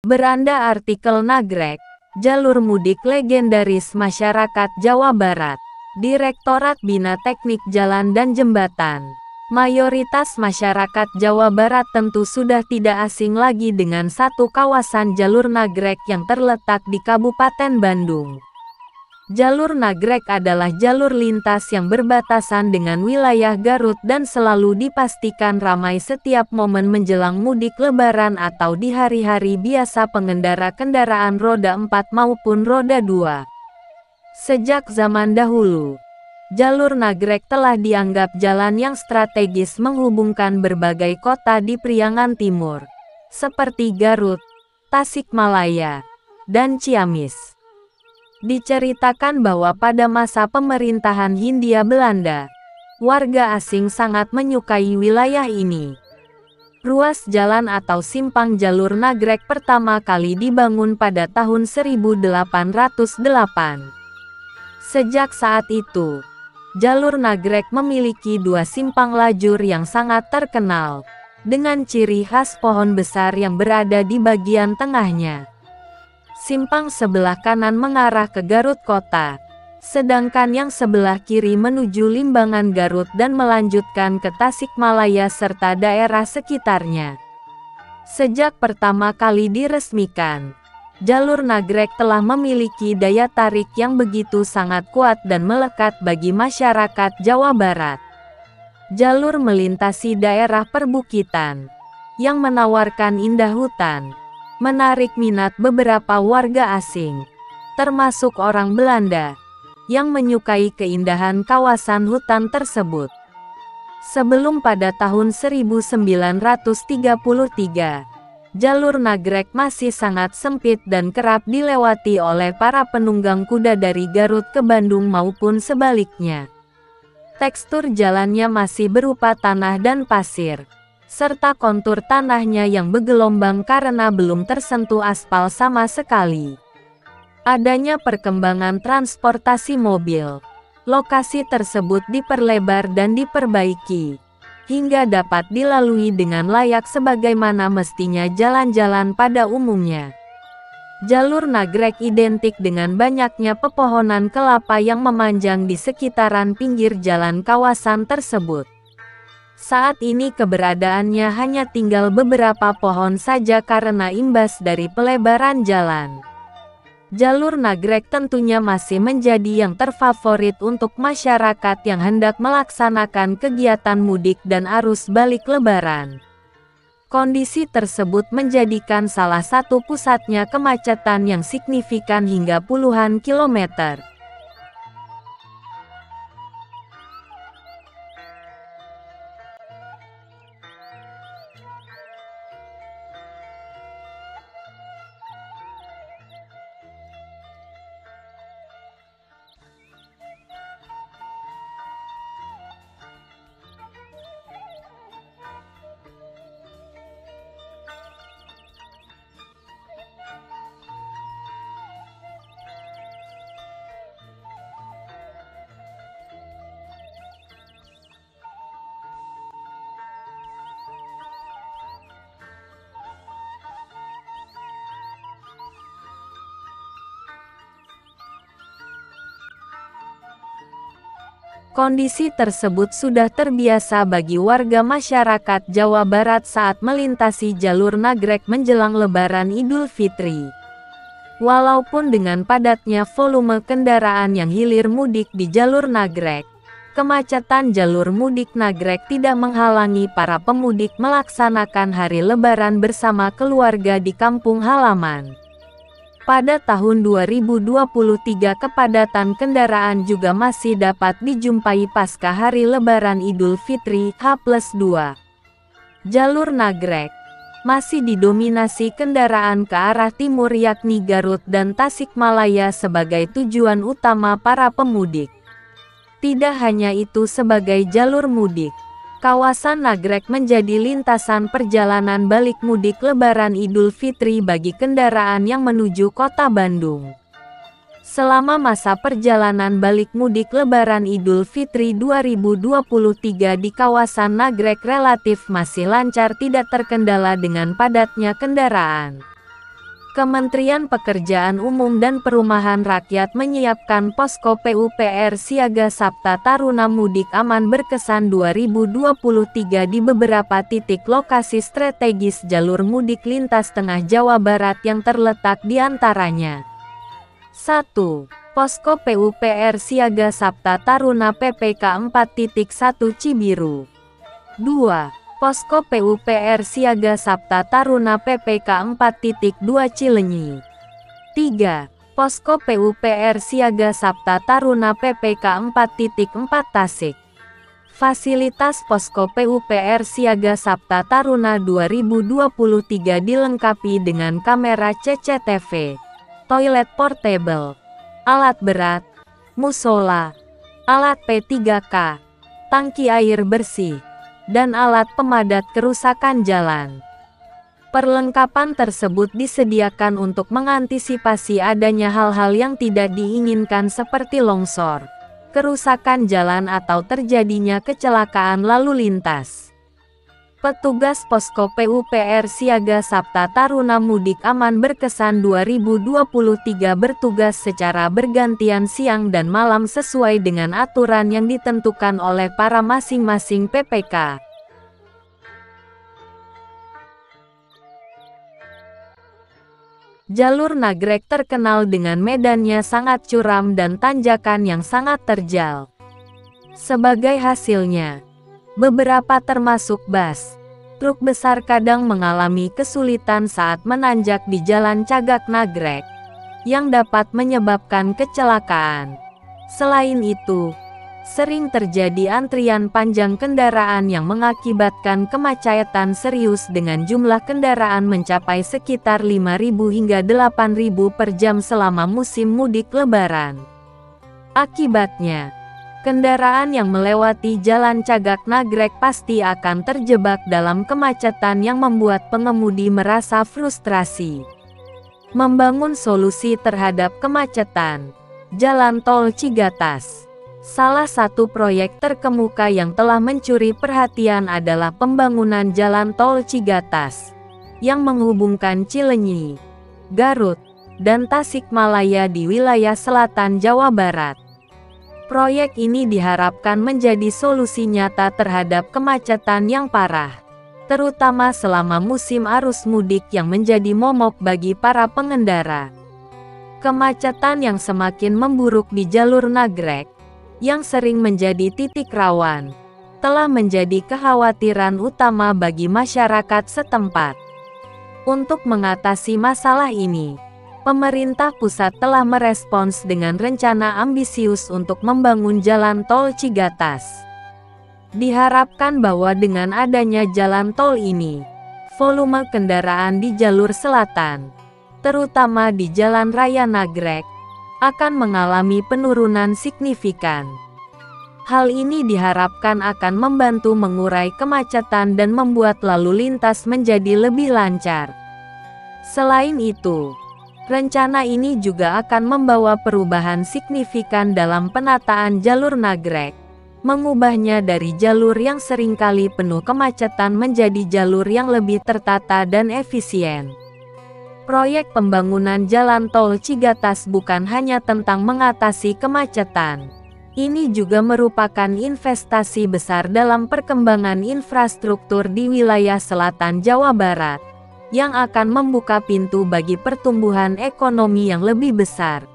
Beranda artikel Nagrek, jalur mudik legendaris masyarakat Jawa Barat. Direktorat Bina Teknik Jalan dan Jembatan. Mayoritas masyarakat Jawa Barat tentu sudah tidak asing lagi dengan satu kawasan jalur Nagrek yang terletak di Kabupaten Bandung. Jalur Nagrek adalah jalur lintas yang berbatasan dengan wilayah Garut dan selalu dipastikan ramai setiap momen menjelang mudik Lebaran atau di hari-hari biasa pengendara kendaraan roda 4 maupun roda 2. Sejak zaman dahulu, jalur Nagrek telah dianggap jalan yang strategis menghubungkan berbagai kota di Priangan Timur, seperti Garut, Tasikmalaya, dan Ciamis. Diceritakan bahwa pada masa pemerintahan Hindia Belanda, warga asing sangat menyukai wilayah ini. Ruas jalan atau simpang jalur Nagrek pertama kali dibangun pada tahun 1808. Sejak saat itu, jalur Nagrek memiliki dua simpang lajur yang sangat terkenal, dengan ciri khas pohon besar yang berada di bagian tengahnya. Simpang sebelah kanan mengarah ke Garut Kota, sedangkan yang sebelah kiri menuju Limbangan Garut dan melanjutkan ke Tasikmalaya serta daerah sekitarnya. Sejak pertama kali diresmikan, jalur Nagrek telah memiliki daya tarik yang begitu sangat kuat dan melekat bagi masyarakat Jawa Barat. Jalur melintasi daerah perbukitan, yang menawarkan indah hutan, menarik minat beberapa warga asing, termasuk orang Belanda, yang menyukai keindahan kawasan hutan tersebut. Sebelum pada tahun 1933, jalur Nagrek masih sangat sempit dan kerap dilewati oleh para penunggang kuda dari Garut ke Bandung maupun sebaliknya. Tekstur jalannya masih berupa tanah dan pasir, serta kontur tanahnya yang bergelombang karena belum tersentuh aspal sama sekali. Adanya perkembangan transportasi mobil, lokasi tersebut diperlebar dan diperbaiki, hingga dapat dilalui dengan layak sebagaimana mestinya jalan-jalan pada umumnya. Jalur Nagrek identik dengan banyaknya pepohonan kelapa yang memanjang di sekitaran pinggir jalan kawasan tersebut. Saat ini keberadaannya hanya tinggal beberapa pohon saja karena imbas dari pelebaran jalan. Jalur Nagrek tentunya masih menjadi yang terfavorit untuk masyarakat yang hendak melaksanakan kegiatan mudik dan arus balik Lebaran. Kondisi tersebut menjadikan salah satu pusatnya kemacetan yang signifikan hingga puluhan kilometer. Kondisi tersebut sudah terbiasa bagi warga masyarakat Jawa Barat saat melintasi jalur Nagrek menjelang Lebaran Idul Fitri. Walaupun dengan padatnya volume kendaraan yang hilir mudik di jalur Nagrek, kemacetan jalur mudik Nagrek tidak menghalangi para pemudik melaksanakan hari Lebaran bersama keluarga di kampung halaman. Pada tahun 2023 kepadatan kendaraan juga masih dapat dijumpai pasca hari Lebaran Idul Fitri H+2. Jalur Nagrek masih didominasi kendaraan ke arah timur yakni Garut dan Tasikmalaya sebagai tujuan utama para pemudik. Tidak hanya itu, sebagai jalur mudik, kawasan Nagrek menjadi lintasan perjalanan balik mudik Lebaran Idul Fitri bagi kendaraan yang menuju kota Bandung. Selama masa perjalanan balik mudik Lebaran Idul Fitri 2023 di kawasan Nagrek relatif masih lancar, tidak terkendala dengan padatnya kendaraan. Kementerian Pekerjaan Umum dan Perumahan Rakyat menyiapkan posko PUPR Siaga Sabta Taruna Mudik Aman Berkesan 2023 di beberapa titik lokasi strategis jalur mudik lintas tengah Jawa Barat yang terletak di antaranya. 1. Posko PUPR Siaga Sabta Taruna PPK 4.1 Cibiru. 2. Posko PUPR Siaga Sabta Taruna PPK 4.2 Cilenyi. 3. Posko PUPR Siaga Sabta Taruna PPK 4.4 Tasik. Fasilitas Posko PUPR Siaga Sabta Taruna 2023 dilengkapi dengan kamera CCTV, toilet portable, alat berat, musola, alat P3K, tangki air bersih, dan alat pemadat kerusakan jalan. Perlengkapan tersebut disediakan untuk mengantisipasi adanya hal-hal yang tidak diinginkan seperti longsor, kerusakan jalan atau terjadinya kecelakaan lalu lintas. Petugas Posko PUPR Siaga Sabta Taruna Mudik Aman Berkesan 2023 bertugas secara bergantian siang dan malam sesuai dengan aturan yang ditentukan oleh para masing-masing PPK. Jalur Nagrek terkenal dengan medannya sangat curam dan tanjakan yang sangat terjal. Sebagai hasilnya, beberapa termasuk bus, truk besar kadang mengalami kesulitan saat menanjak di Jalan Cagak Nagrek, yang dapat menyebabkan kecelakaan. Selain itu, sering terjadi antrian panjang kendaraan yang mengakibatkan kemacetan serius dengan jumlah kendaraan mencapai sekitar 5.000 hingga 8.000 per jam selama musim mudik Lebaran. Akibatnya, kendaraan yang melewati Jalan Cagak Nagrek pasti akan terjebak dalam kemacetan yang membuat pengemudi merasa frustrasi. Membangun solusi terhadap kemacetan. Jalan Tol Cigatas. Salah satu proyek terkemuka yang telah mencuri perhatian adalah pembangunan Jalan Tol Cigatas, yang menghubungkan Cilenyi, Garut, dan Tasikmalaya di wilayah selatan Jawa Barat. Proyek ini diharapkan menjadi solusi nyata terhadap kemacetan yang parah, terutama selama musim arus mudik yang menjadi momok bagi para pengendara. Kemacetan yang semakin memburuk di jalur Nagrek, yang sering menjadi titik rawan, telah menjadi kekhawatiran utama bagi masyarakat setempat. Untuk mengatasi masalah ini, pemerintah pusat telah merespons dengan rencana ambisius untuk membangun Jalan Tol Cigatas. Diharapkan bahwa dengan adanya jalan tol ini, volume kendaraan di jalur selatan, terutama di Jalan Raya Nagrek, akan mengalami penurunan signifikan. Hal ini diharapkan akan membantu mengurai kemacetan dan membuat lalu lintas menjadi lebih lancar. Selain itu, rencana ini juga akan membawa perubahan signifikan dalam penataan jalur Nagrek, mengubahnya dari jalur yang seringkali penuh kemacetan menjadi jalur yang lebih tertata dan efisien. Proyek pembangunan Jalan Tol Cigatas bukan hanya tentang mengatasi kemacetan. Ini juga merupakan investasi besar dalam perkembangan infrastruktur di wilayah selatan Jawa Barat, yang akan membuka pintu bagi pertumbuhan ekonomi yang lebih besar.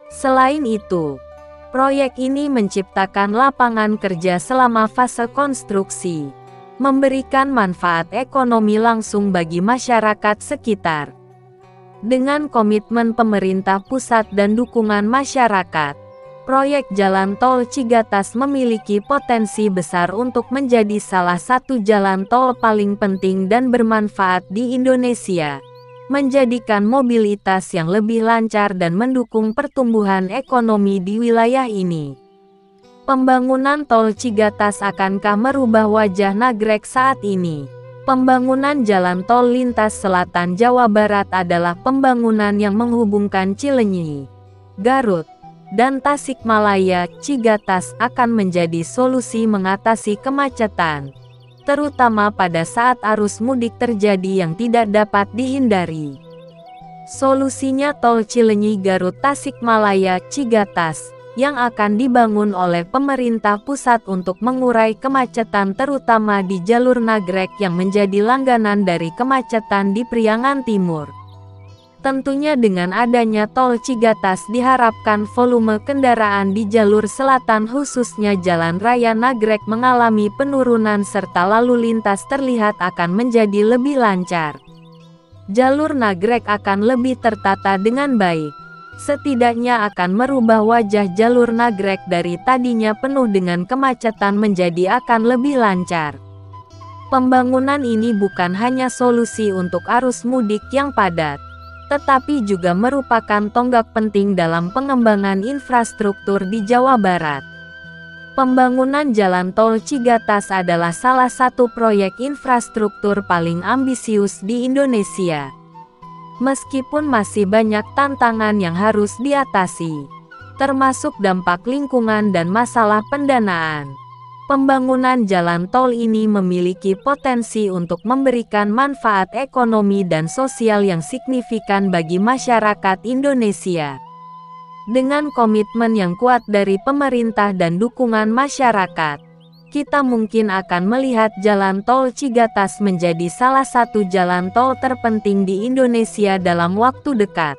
Selain itu, proyek ini menciptakan lapangan kerja selama fase konstruksi, memberikan manfaat ekonomi langsung bagi masyarakat sekitar. Dengan komitmen pemerintah pusat dan dukungan masyarakat, proyek Jalan Tol Cigatas memiliki potensi besar untuk menjadi salah satu jalan tol paling penting dan bermanfaat di Indonesia, menjadikan mobilitas yang lebih lancar dan mendukung pertumbuhan ekonomi di wilayah ini. Pembangunan Tol Cigatas akankah merubah wajah Nagrek saat ini? Pembangunan Jalan Tol Lintas Selatan Jawa Barat adalah pembangunan yang menghubungkan Cilenyi, Garut, dan Tasikmalaya. Cigatas akan menjadi solusi mengatasi kemacetan, terutama pada saat arus mudik terjadi yang tidak dapat dihindari. Solusinya Tol Cileunyi Garut Tasikmalaya Cigatas, yang akan dibangun oleh pemerintah pusat untuk mengurai kemacetan terutama di jalur Nagrek yang menjadi langganan dari kemacetan di Priangan Timur. Tentunya dengan adanya Tol Cigatas diharapkan volume kendaraan di jalur selatan khususnya Jalan Raya Nagrek mengalami penurunan serta lalu lintas terlihat akan menjadi lebih lancar. Jalur Nagrek akan lebih tertata dengan baik. Setidaknya akan merubah wajah jalur Nagrek dari tadinya penuh dengan kemacetan menjadi akan lebih lancar. Pembangunan ini bukan hanya solusi untuk arus mudik yang padat, tetapi juga merupakan tonggak penting dalam pengembangan infrastruktur di Jawa Barat. Pembangunan Jalan Tol Cigatas adalah salah satu proyek infrastruktur paling ambisius di Indonesia. Meskipun masih banyak tantangan yang harus diatasi, termasuk dampak lingkungan dan masalah pendanaan, pembangunan jalan tol ini memiliki potensi untuk memberikan manfaat ekonomi dan sosial yang signifikan bagi masyarakat Indonesia. Dengan komitmen yang kuat dari pemerintah dan dukungan masyarakat, kita mungkin akan melihat jalan tol Cigatas menjadi salah satu jalan tol terpenting di Indonesia dalam waktu dekat.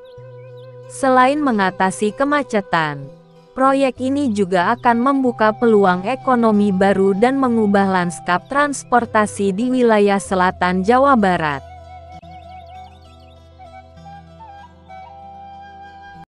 Selain mengatasi kemacetan, proyek ini juga akan membuka peluang ekonomi baru dan mengubah lanskap transportasi di wilayah selatan Jawa Barat.